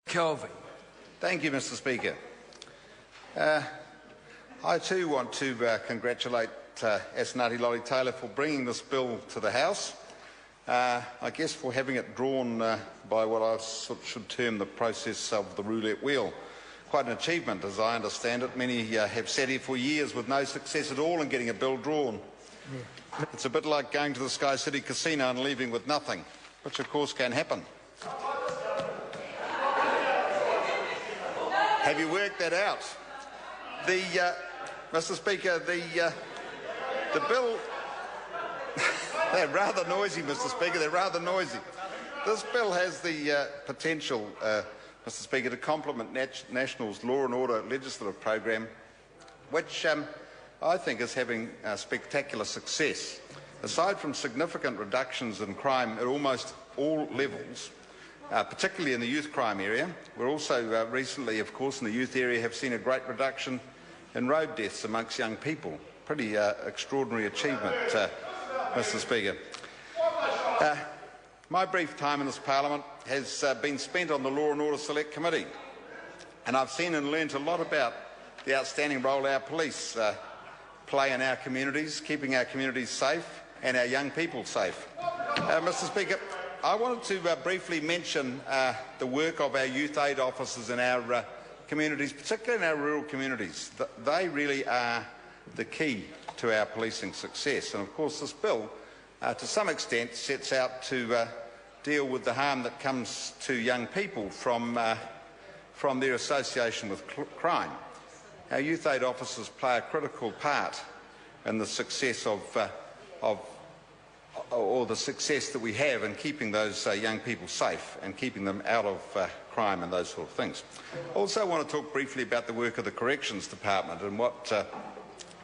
Kelvin. Thank you, Mr. Speaker. I too want to congratulate Asinati Lolly Taylor for bringing this bill to the House. I guess for having it drawn by what I should term the process of the roulette wheel. Quite an achievement, as I understand it. Many have sat here for years with no success at all in getting a bill drawn. It's a bit like going to the Sky City Casino and leaving with nothing, which of course can happen. Have you worked that out? Mr. Speaker, the bill... They're rather noisy, Mr. Speaker, they're rather noisy. This bill has the potential, Mr. Speaker, to complement National's Law and Order legislative program, which I think is having spectacular success. Aside from significant reductions in crime at almost all levels, particularly in the youth crime area, we're also recently, of course, in the youth area have seen a great reduction in road deaths amongst young people. Pretty extraordinary achievement, Mr. Speaker. My brief time in this Parliament has been spent on the Law and Order Select Committee, and I've seen and learnt a lot about the outstanding role our police play in our communities, keeping our communities safe and our young people safe. Mr. Speaker, I wanted to briefly mention the work of our youth aid officers in our communities, particularly in our rural communities. They really are the key to our policing success. And of course this bill, to some extent, sets out to deal with the harm that comes to young people from their association with crime. Our youth aid officers play a critical part in the success or the success that we have in keeping those young people safe and keeping them out of crime and those sort of things. I also want to talk briefly about the work of the Corrections Department and what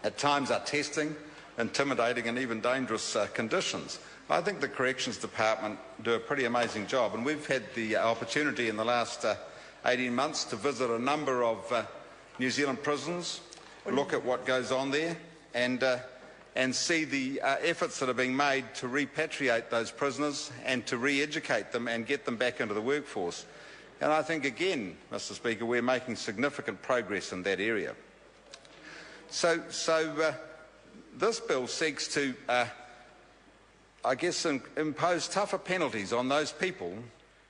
at times are testing, intimidating and even dangerous conditions. I think the Corrections Department do a pretty amazing job, and we've had the opportunity in the last 18 months to visit a number of New Zealand prisons, look at what goes on there and see the efforts that are being made to repatriate those prisoners and to re-educate them and get them back into the workforce. And I think again, Mr. Speaker, we're making significant progress in that area. So this bill seeks to, I guess, impose tougher penalties on those people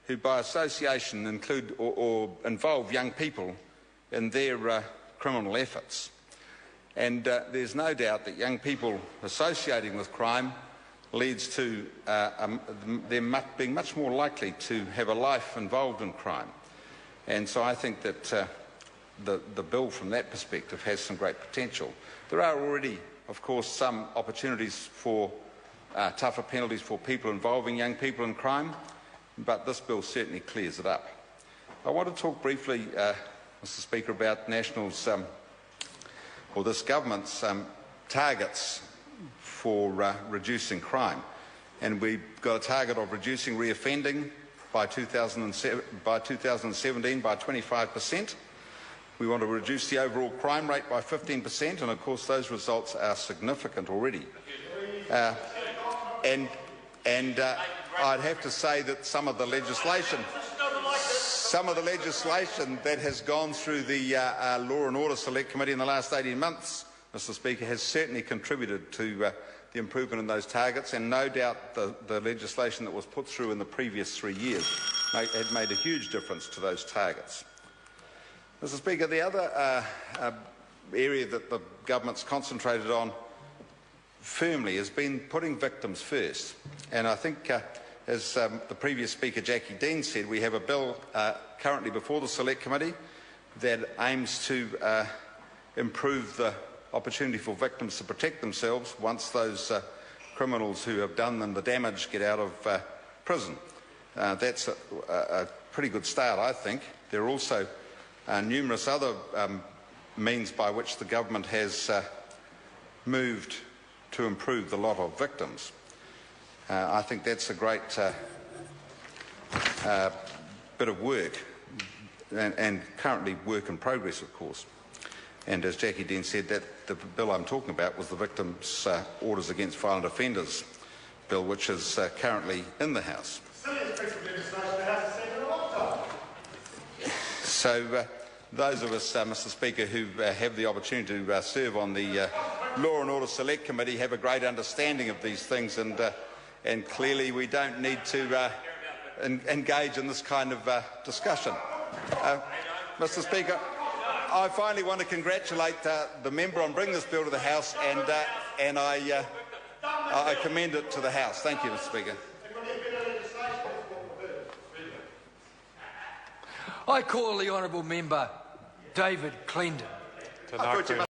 who by association include or involve young people in their criminal efforts. And there's no doubt that young people associating with crime leads to them being much more likely to have a life involved in crime. And so I think that the bill from that perspective has some great potential. There are already, of course, some opportunities for tougher penalties for people involving young people in crime, but this bill certainly clears it up. I want to talk briefly, Mr. Speaker, about National's or this government's targets for reducing crime. And we've got a target of reducing reoffending by 2017 by 25%. We want to reduce the overall crime rate by 15%, and of course those results are significant already. And I'd have to say that some of the legislation that has gone through the Law and Order Select Committee in the last 18 months, Mr. Speaker, has certainly contributed to the improvement in those targets, and no doubt the legislation that was put through in the previous 3 years had made a huge difference to those targets. Mr. Speaker, the other area that the government's concentrated on firmly has been putting victims first, and I think as the previous Speaker Jackie Dean said, we have a bill currently before the Select Committee that aims to improve the opportunity for victims to protect themselves once those criminals who have done them the damage get out of prison. That's a pretty good start, I think. There are also numerous other means by which the government has moved to improve the lot of victims. I think that's a great bit of work, and currently work in progress, of course. And as Jackie Dean said, that the bill I'm talking about was the Victims' Orders Against Violent Offenders bill, which is currently in the House. So those of us, Mr Speaker, who have the opportunity to serve on the Law and Order Select Committee have a great understanding of these things, and clearly we don't need to engage in this kind of discussion. Mr Speaker, I finally want to congratulate the member on bringing this bill to the House, and I commend it to the House. Thank you, Mr Speaker. I call the honourable member David Clendon.